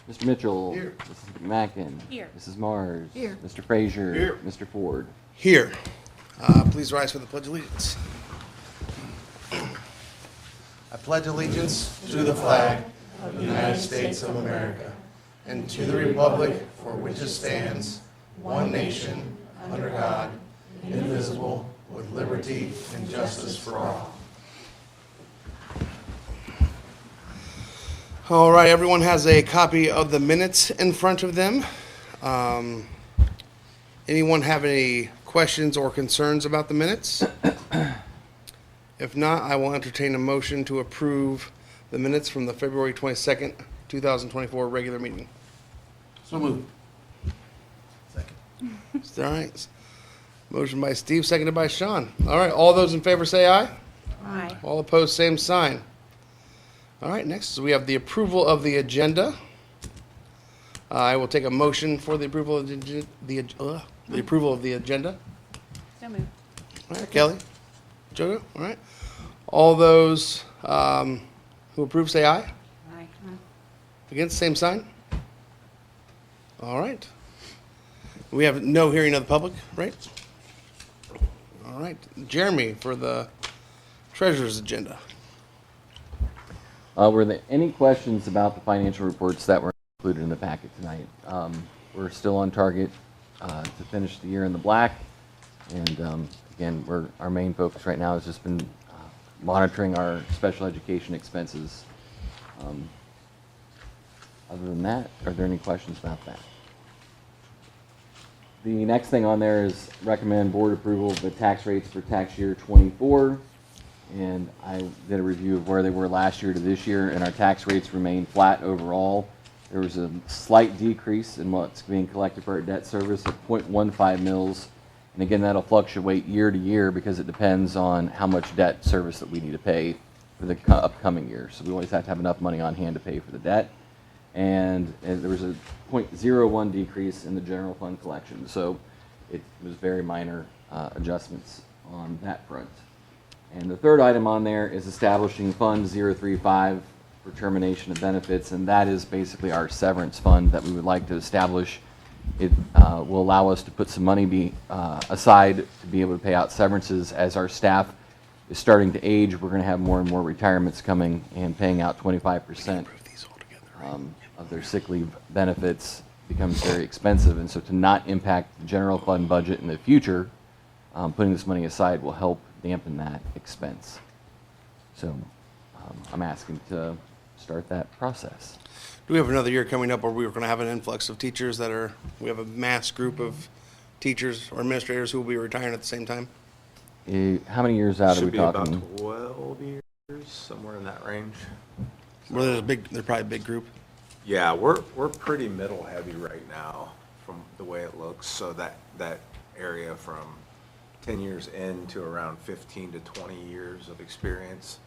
Mr. Mitchell. Here. Mrs. McMacken. Here. Mrs. Mars. Here. Mr. Frazier. Here. Mr. Ford. Here. Please rise for the Pledge of Allegiance. I pledge allegiance to the flag of the United States of America and to the republic for which it stands, one nation, under God, indivisible, with liberty and justice for all. All right, everyone has a copy of the minutes in front of them. Anyone have any questions or concerns about the minutes? If not, I will entertain a motion to approve the minutes from the February 22nd, 2024 regular meeting. So moved. All right. Motion by Steve, seconded by Sean. All right, all those in favor say aye. Aye. All opposed, same sign. All right, next we have the approval of the agenda. I will take a motion for the approval of the approval of the agenda. So moved. All right, Kelly, Jojo, all right. All those who approve say aye. Aye. Against, same sign. All right. We have no hearing of the public, right? All right, Jeremy for the treasurer's agenda. Were there any questions about the financial reports that were included in the packet tonight? We're still on target to finish the year in the black. And again, our main focus right now has just been monitoring our special education expenses. Other than that, are there any questions about that? The next thing on there is recommend board approval of the tax rates for tax year 24. And I did a review of where they were last year to this year, and our tax rates remain flat overall. There was a slight decrease in what's being collected for our debt service at 0.15 mils. And again, that'll fluctuate year to year because it depends on how much debt service that we need to pay for the upcoming year. So we always have to have enough money on hand to pay for the debt. And there was a 0.01 decrease in the general fund collection. So it was very minor adjustments on that front. And the third item on there is establishing Fund 035 for termination of benefits, and that is basically our severance fund that we would like to establish. It will allow us to put some money aside to be able to pay out severances as our staff is starting to age. We're going to have more and more retirements coming, and paying out 25% of their sick leave benefits becomes very expensive. And so to not impact the general fund budget in the future, putting this money aside will help dampen that expense. So I'm asking to start that process. Do we have another year coming up where we're going to have an influx of teachers we have a mass group of teachers or administrators who will be retiring at the same time? How many years out are we Should be talking? about 12 years, somewhere in that range. Well, they're probably a big group. Yeah, we're pretty middle heavy right now from the way it looks. So that area from 10 years in to around 15 to 20 years of experience.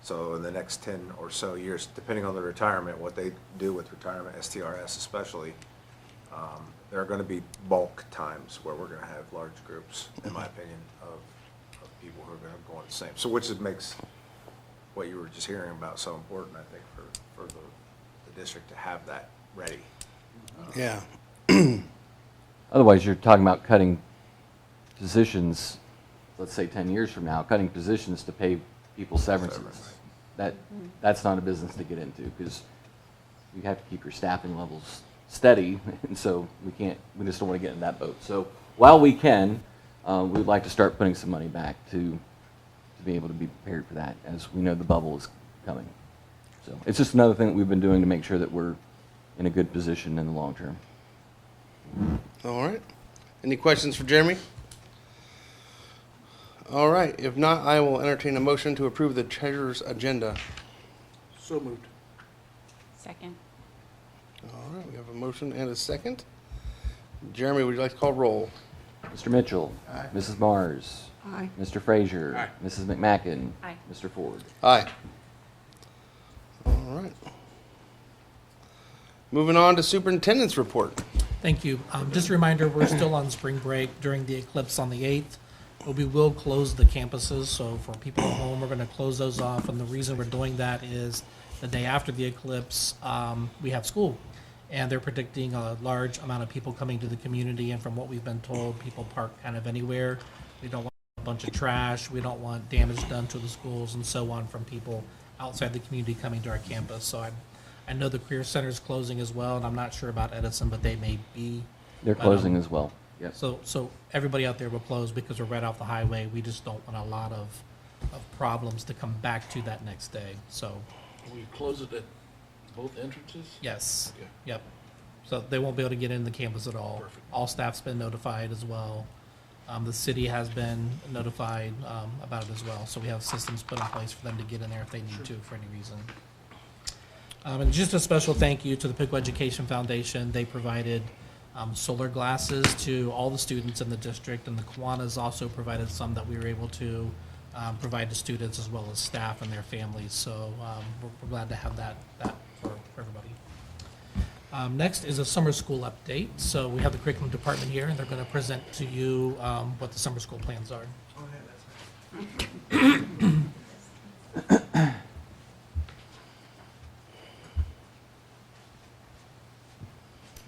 So in the next 10 or so years, depending on the retirement, what they do with retirement, STRS especially, there are going to be bulk times where we're going to have large groups, in my opinion, of people who are going to go on the same. So which makes what you were just hearing about so important, I think, for the district to have that ready. Yeah. Otherwise, you're talking about cutting positions, let's say 10 years from now, cutting positions to pay people severances. That's not a business to get into because you have to keep your staffing levels steady, and so we just don't want to get in that boat. So while we can, we'd like to start putting some money back to be able to be prepared for that, as we know the bubble is coming. So it's just another thing that we've been doing to make sure that we're in a good position in the long term. All right. Any questions for Jeremy? All right. If not, I will entertain a motion to approve the treasurer's agenda. So moved. Second. All right. We have a motion and a second. Jeremy, would you like to call roll? Mr. Mitchell. Aye. Mrs. Mars. Aye. Mr. Frazier. Aye. Mrs. McMacken. Aye. Mr. Ford. Aye. All right. Moving on to superintendent's report. Thank you. Just a reminder, we're still on spring break during the eclipse on the 8th, but we will close the campuses. So for people at home, we're going to close those off. And the reason we're doing that is the day after the eclipse, we have school. And they're predicting a large amount of people coming to the community, and from what we've been told, people park kind of anywhere. We don't want a bunch of trash, we don't want damage done to the schools and so on from people outside the community coming to our campus. So I know the Career Center is closing as well, and I'm not sure about Edison, but they may be. They're But, closing as well. Yes. So everybody out there will close because we're right off the highway. We just don't want a lot of problems to come back to that next day. So, We close it at both entrances? yes, Okay. yep. So they won't be able to get in the campus at all. Perfect. All staff's been notified as well. The city has been notified about it as well. So we have systems put in place for them to get in there if they need to for any reason. And just a special thank you to the Piqua Education Foundation. They provided solar glasses to all the students in the district, and the Kiwanis also provided some that we were able to provide to students as well as staff and their families. So we're glad to have that for everybody. Next is a summer school update. So we have the curriculum department here, and they're going to present to you what the summer school plans are.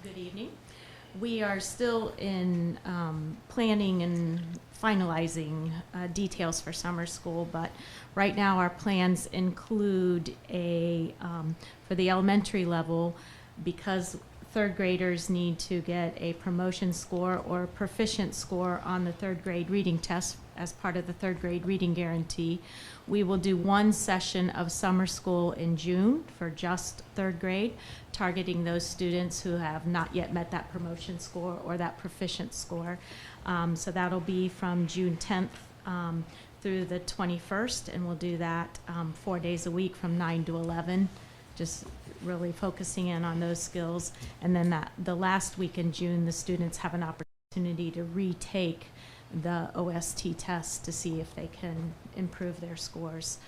Good evening. We are still in planning and finalizing details for summer school, but right now our plans include for the elementary level, because third graders need to get a promotion score or proficient score on the third grade reading test as part of the third grade reading guarantee. We will do one session of summer school in June for just third grade, targeting those students who have not yet met that promotion score or that proficient score. So that'll be from June 10th through the 21st, and we'll do that 4 days a week from 9 to 11, just really focusing in on those skills. And then the last week in June, the students have an opportunity to retake the OST test to see if they can improve their scores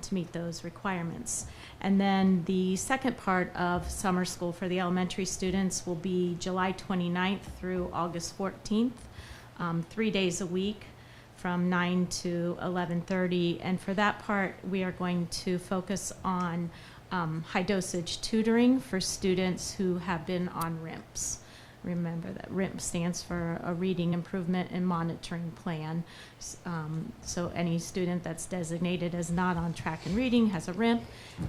to meet those requirements. And then the second part of summer school for the elementary students will be July 29th through August 14th, 3 days a week from 9 to 11:30. And for that part, we are going to focus on high dosage tutoring for students who have been on RIMPs. Remember that RIMP stands for a Reading Improvement and Monitoring Plan. So any student that's designated as not on track in reading has a RIMP,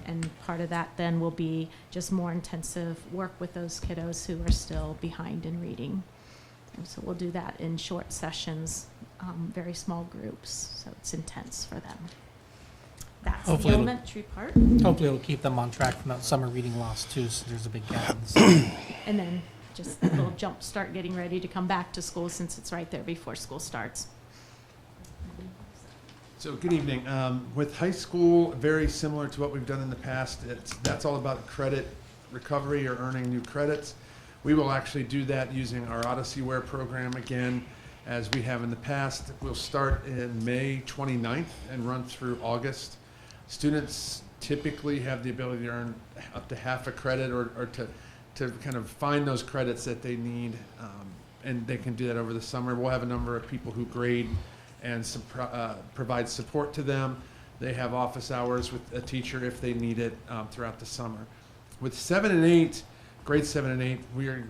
and part of that then will be just more intensive work with those kiddos who are still behind in reading. And so we'll do that in short sessions, very small groups, so it's intense for them. That's the Hopefully it'll- elementary part. Hopefully it'll keep them on track from that summer reading loss too, so there's a big gap. And then just a little jump start getting ready to come back to school since it's right there before school starts. So good evening. With high school, very similar to what we've done in the past. That's all about credit recovery or earning new credits. We will actually do that using our OdysseyWare program again, as we have in the past. We'll start in May 29th and run through August. Students typically have the ability to earn up to half a credit or to kind of find those credits that they need, and they can do that over the summer. We'll have a number of people who grade and provide support to them. They have office hours with a teacher if they need it throughout the summer. With 7 and 8, grades 7 and 8, we are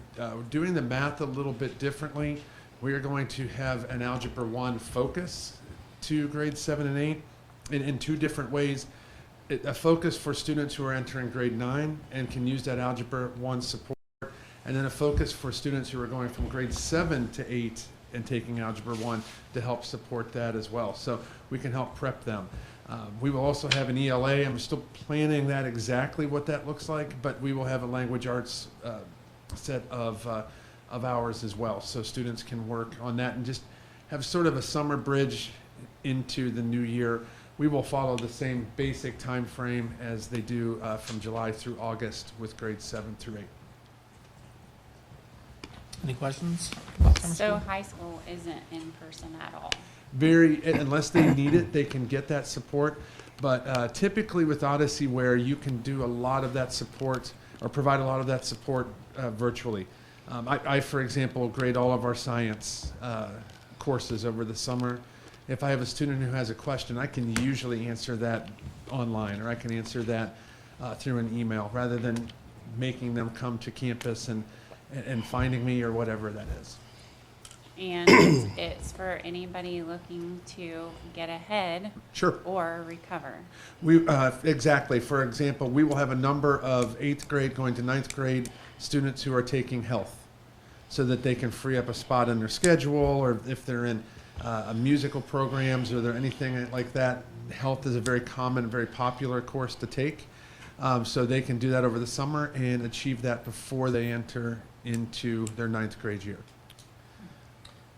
doing the math a little bit differently. We are going to have an Algebra 1 focus to grades 7 and 8 in two different ways. A focus for students who are entering grade 9 and can use that Algebra 1 support, and then a focus for students who are going from grade 7 to 8 and taking Algebra 1 to help support that as well. So we can help prep them. We will also have an ELA. I'm still planning that exactly what that looks like, but we will have a language arts set of hours as well. So students can work on that and just have sort of a summer bridge into the new year. We will follow the same basic time frame as they do from July through August with grades 7 through 8. Any questions about summer So school? high school isn't in person at all? Unless they need it, they can get that support. But typically with OdysseyWare, you can do a lot of that support or provide a lot of that support virtually. I, for example, grade all of our science courses over the summer. If I have a student who has a question, I can usually answer that online, or I can answer that through an email rather than making them come to campus and finding me or whatever that is. And it's for anybody looking to get ahead Sure. or recover. Exactly. For example, we will have a number of 8th grade going to 9th grade students who are taking health so that they can free up a spot in their schedule, or if they're in musical programs or there anything like that. Health is a very common, very popular course to take. So they can do that over the summer and achieve that before they enter into their 9th grade year.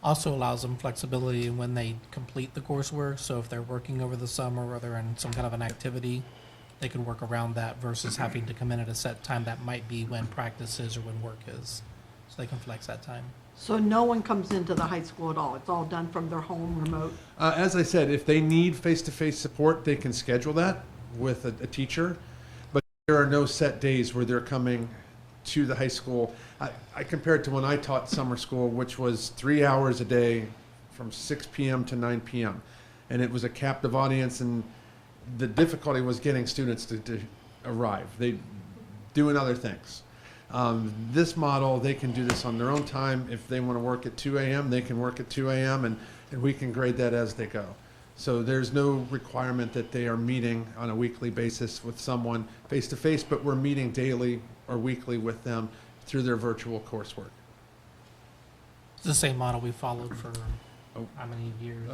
Also allows them flexibility when they complete the coursework. So if they're working over the summer or they're in some kind of an activity, they can work around that versus having to come in at a set time that might be when practice is or when work is. So they can flex that time. So no one comes into the high school at all? It's all done from their home remote? As I said, if they need face-to-face support, they can schedule that with a teacher. But there are no set days where they're coming to the high school. I compare it to when I taught summer school, which was 3 hours a day from 6 p.m. to 9 p.m. And it was a captive audience, and the difficulty was getting students to arrive. They doing other things. This model, they can do this on their own time. If they want to work at 2 a.m., they can work at 2 a.m., and we can grade that as they go. So there's no requirement that they are meeting on a weekly basis with someone face-to-face, but we're meeting daily or weekly with them through their virtual coursework. It's the same model we followed for Oh. how many years?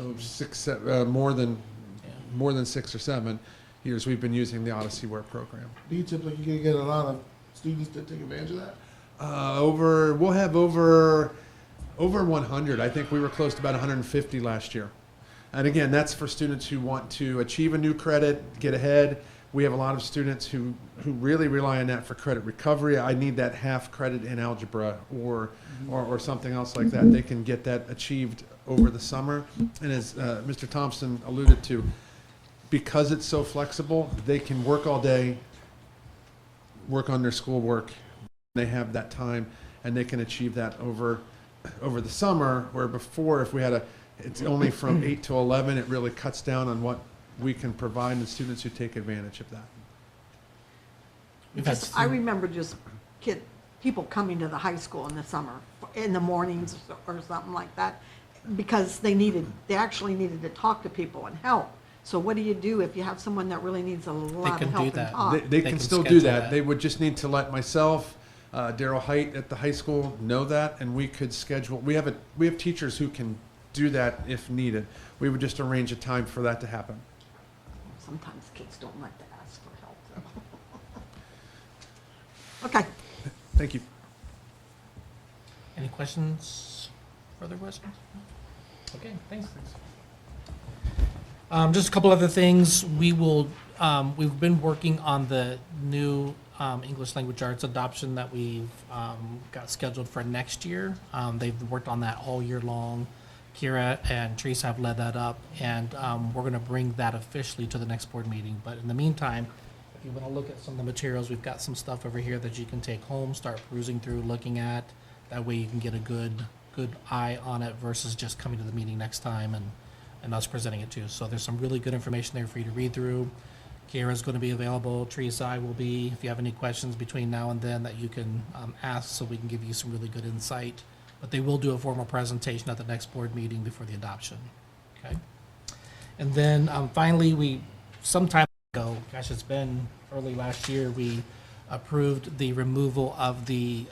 More than Yeah. more than 6 or 7 years we've been using the Odyssey Wear program. Do you typically get a lot of students that take advantage of that? We'll have over 100. I think we were close to about 150 last year. And again, that's for students who want to achieve a new credit, get ahead. We have a lot of students who really rely on that for credit recovery. I need that half credit in algebra or something else like that. They can get that achieved over the summer. And as Mr. Thompson alluded to, because it's so flexible, they can work all day, work on their schoolwork. They have that time, and they can achieve that over the summer, where before, if we had it's only from 8 to 11, it really cuts down on what we can provide the students who take advantage of that. We've had I remember just people coming to the high school in the summer, in the mornings or something like that, because they actually needed to talk to people and help. So what do you do if you have someone that really needs a lot can of do help and that. talk? They They can can still do schedule that. that. They would just need to let myself, Daryl Height at the high school know that, and we could schedule. We have teachers who can do that if needed. We would just arrange a time for that to happen. Sometimes kids don't like to ask for help. Okay. Thank you. Any questions? Further questions? Okay, thanks. Just a couple other things. We've been working on the new English language arts adoption that we've got scheduled for next year. They've worked on that all year long. Kira and Teresa have led that up, and we're going to bring that officially to the next board meeting. But in the meantime, if you want to look at some of the materials, we've got some stuff over here that you can take home, start perusing through, looking at. That way you can get a good eye on it versus just coming to the meeting next time and us presenting it to you. So there's some really good information there for you to read through. Kira's going to be available. Teresa, I will be. If you have any questions between now and then that you can ask, so we can give you some really good insight. But they will do a formal presentation at the next board meeting before the adoption. Okay. And then finally, some time ago, gosh, it's been early last year, we approved the removal of the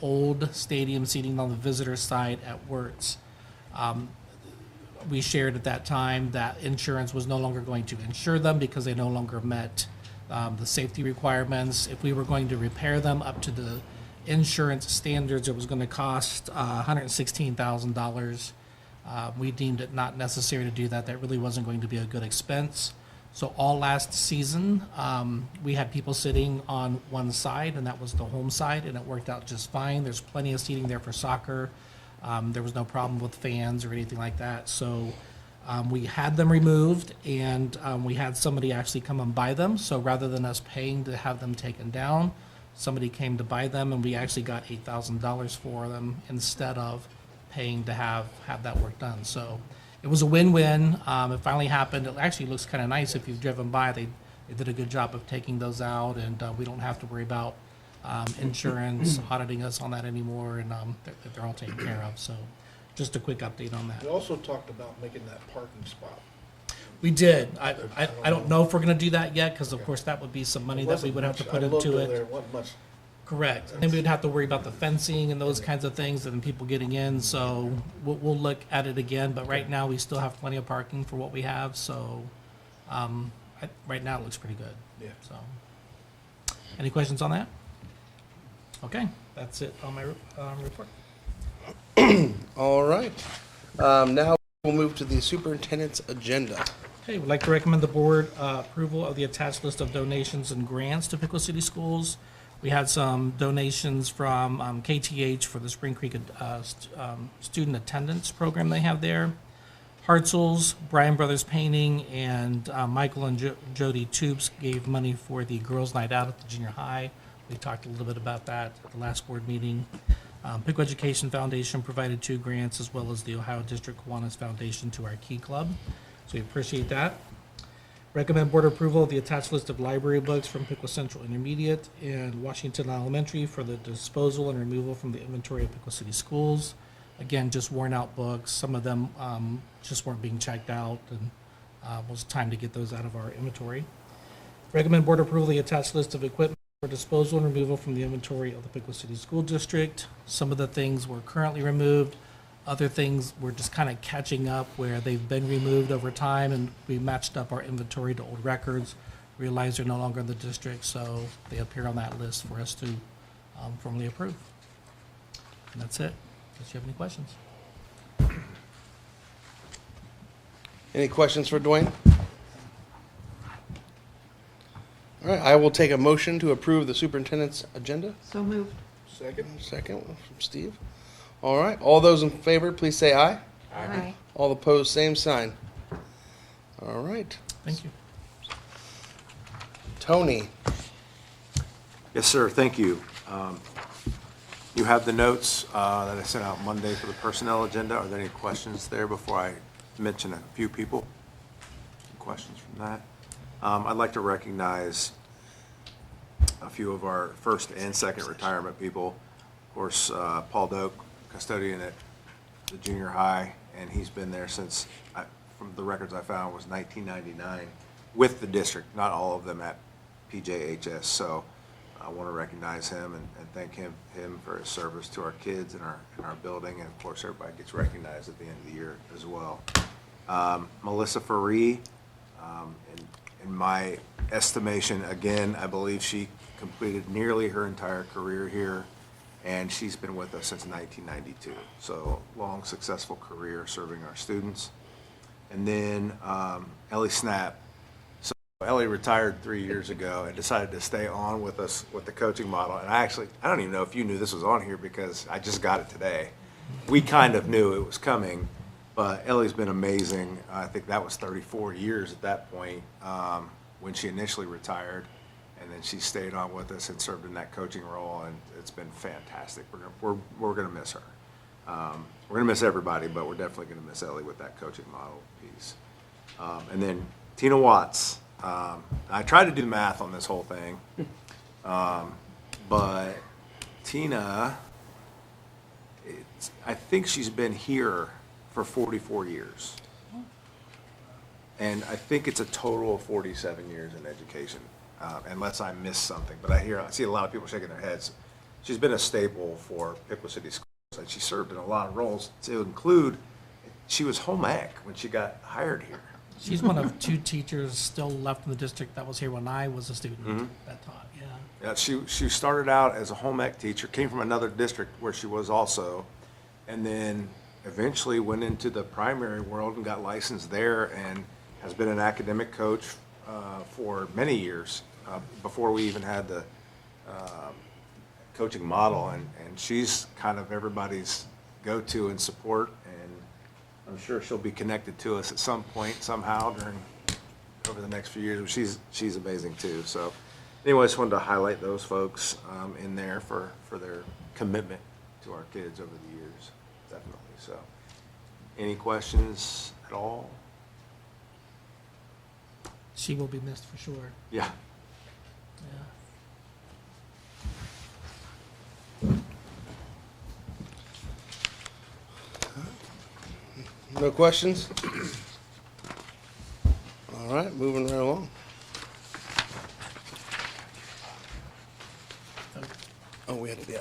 old stadium seating on the visitor side at Wirtz. We shared at that time that insurance was no longer going to insure them because they no longer met the safety requirements. If we were going to repair them up to the insurance standards, it was going to cost $116,000. We deemed it not necessary to do that. That really wasn't going to be a good expense. So all last season, we had people sitting on one side, and that was the home side, and it worked out just fine. There's plenty of seating there for soccer. There was no problem with fans or anything like that. So we had them removed, and we had somebody actually come and buy them. So rather than us paying to have them taken down, somebody came to buy them, and we actually got $8,000 for them instead of paying to have that work done. So it was a win-win. It finally happened. It actually looks kind of nice if you've driven by. They did a good job of taking those out, and we don't have to worry about insurance auditing us on that anymore, and they're all taken care of. So just a quick update on that. We also talked about making that parking spot. We did. I don't know if we're going to do that yet, because of course that would be some money that we would have to put into it. There wasn't much. Correct. And then we would have to worry about the fencing and those kinds of things and people getting in. So we'll look at it again. But right now, we still have plenty of parking for what we have. So right now, it looks pretty good. Yeah. So any questions on that? Okay. That's it on my report. All right. Now we'll move to the superintendent's agenda. Okay, we'd like to recommend the board approval of the attached list of donations and grants to Piqua City Schools. We had some donations from KTH for the Spring Creek student attendance program they have there. Hartzell's, Bryan Brothers Painting, and Michael and Jody Tubes gave money for the Girls' Night Out at the junior high. We talked a little bit about that at the last board meeting. Piqua Education Foundation provided 2 grants, as well as the Ohio District Kiwanis Foundation to our Key Club. So we appreciate that. Recommend board approval of the attached list of library books from Piqua Central Intermediate and Washington Elementary for the disposal and removal from the inventory of Piqua City Schools. Again, just worn out books. Some of them just weren't being checked out, and it was time to get those out of our inventory. Recommend board approval of the attached list of equipment for disposal and removal from the inventory of the Piqua City School District. Some of the things were currently removed. Other things we're just kind of catching up where they've been removed over time, and we matched up our inventory to old records, realized they're no longer in the district, so they appear on that list for us to formally approve. And that's it. Unless you have any questions. Any questions for Dwayne? All right, I will take a motion to approve the superintendent's agenda. So moved. Second? Second from Steve. All right, all those in favor, please say aye. Aye. All opposed, same sign. All right, Thank you. Tony. Yes, sir, thank you. You have the notes that I sent out Monday for the personnel agenda. Are there any questions there before I mention a few people? Any questions from that? I'd like to recognize a few of our first and second retirement people. Of course, Paul Doak, custodian at the junior high, and he's been there since, from the records I found, was 1999 with the district, not all of them at PJHS. So I want to recognize him and thank him for his service to our kids in our building, and of course everybody gets recognized at the end of the year as well. Melissa Faree, in my estimation, again, I believe she completed nearly her entire career here, and she's been with us since 1992. So long, successful career serving our students. And then Ellie Snap. So Ellie retired 3 years ago and decided to stay on with us with the coaching model. And I don't even know if you knew this was on here because I just got it today. We kind of knew it was coming, but Ellie's been amazing. I think that was 34 years at that point when she initially retired. And then she stayed on with us and served in that coaching role, and it's been fantastic. We're going to miss her. We're going to miss everybody, but we're definitely going to miss Ellie with that coaching model piece. And then Tina Watts. I tried to do math on this whole thing, but Tina, I think she's been here for 44 years. And I think it's a total of 47 years in education. Unless I missed something, but I see a lot of people shaking their heads. She's been a staple for Piqua City Schools, and she served in a lot of roles, to include, she was home ec when she got hired here. She's one of 2 teachers still left in the district that was here when I was a student that taught, yeah. Yeah, she started out as a home ec teacher, came from another district where she was also, and then eventually went into the primary world and got licensed there, and has been an academic coach for many years. Before we even had the coaching model, and she's kind of everybody's go-to and support, and I'm sure she'll be connected to us at some point somehow over the next few years. But she's amazing too. So anyway, I just wanted to highlight those folks in there for their commitment to our kids over the years, definitely. So any questions at all? She will be missed for sure. Yeah. Yeah. No questions? All right, moving right along. Oh, we had to,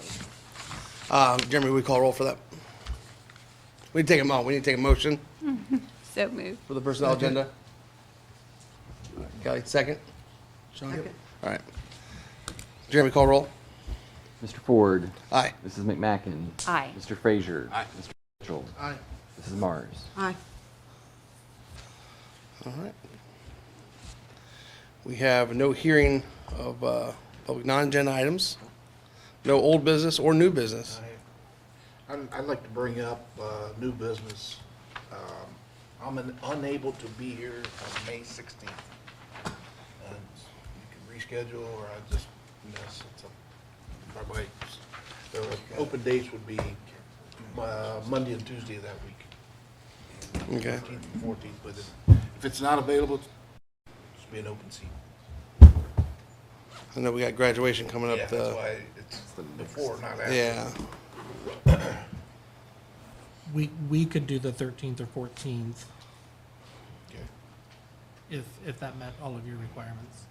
yeah. Jeremy, we call roll for that? We need to take them all. We need to take a motion So moved. for the personnel agenda. All right, Kelly, second? Sean? Second. All right. Jeremy, call roll. Mr. Ford. Aye. Mrs. McMacken. Aye. Mr. Frazier. Aye. Mr. Mitchell. Aye. Mrs. Mars. Aye. All right. We have no hearing of public non-agenda items, no old business or new business. I'd like to bring up new business. I'm unable to be here on May 16th. And you can reschedule, or I just miss. My wife's, the open dates would be Monday and Tuesday of that week. Okay. 15th and 14th, but if it's not available, it's be an open seat. I know we got graduation coming up. Yeah, that's why it's before, not after. Yeah. We could do the 13th or 14th Okay. if that met all of your requirements,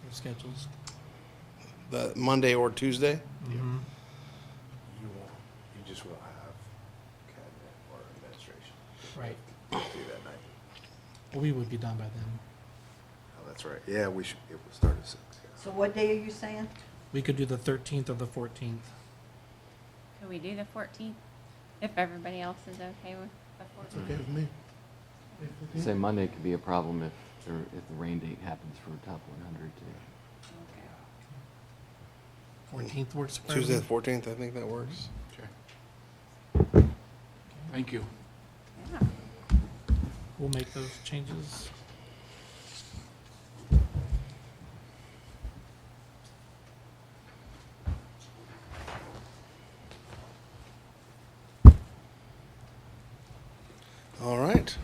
your schedules. The Monday or Tuesday. Mhm. You just will have cabinet or administration Right. do that night. Well, we would be done by then. Oh, that's right. Yeah, it will start at 6. Yeah. So what day are you saying? We could do the 13th or the 14th. Could we do the 14th? If everybody else is okay with the 14th? Okay with me. Say Monday could be a problem if the rain date happens for top 100 too. Okay. 14th works for Tuesday the everyone? 14th, I think that works. Okay. Thank you. Yeah. We'll make those changes. All right.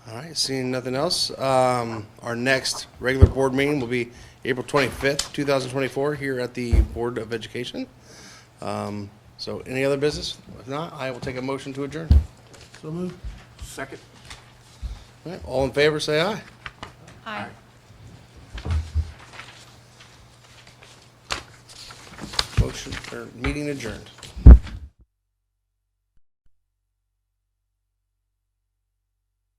All right, seeing nothing else, our next regular board meeting will be April 25th, 2024, here at the Board of Education. So any other business? If not, I will take a motion to adjourn. So moved. Second. All right, all in favor, say aye. Aye. Motion, or meeting adjourned.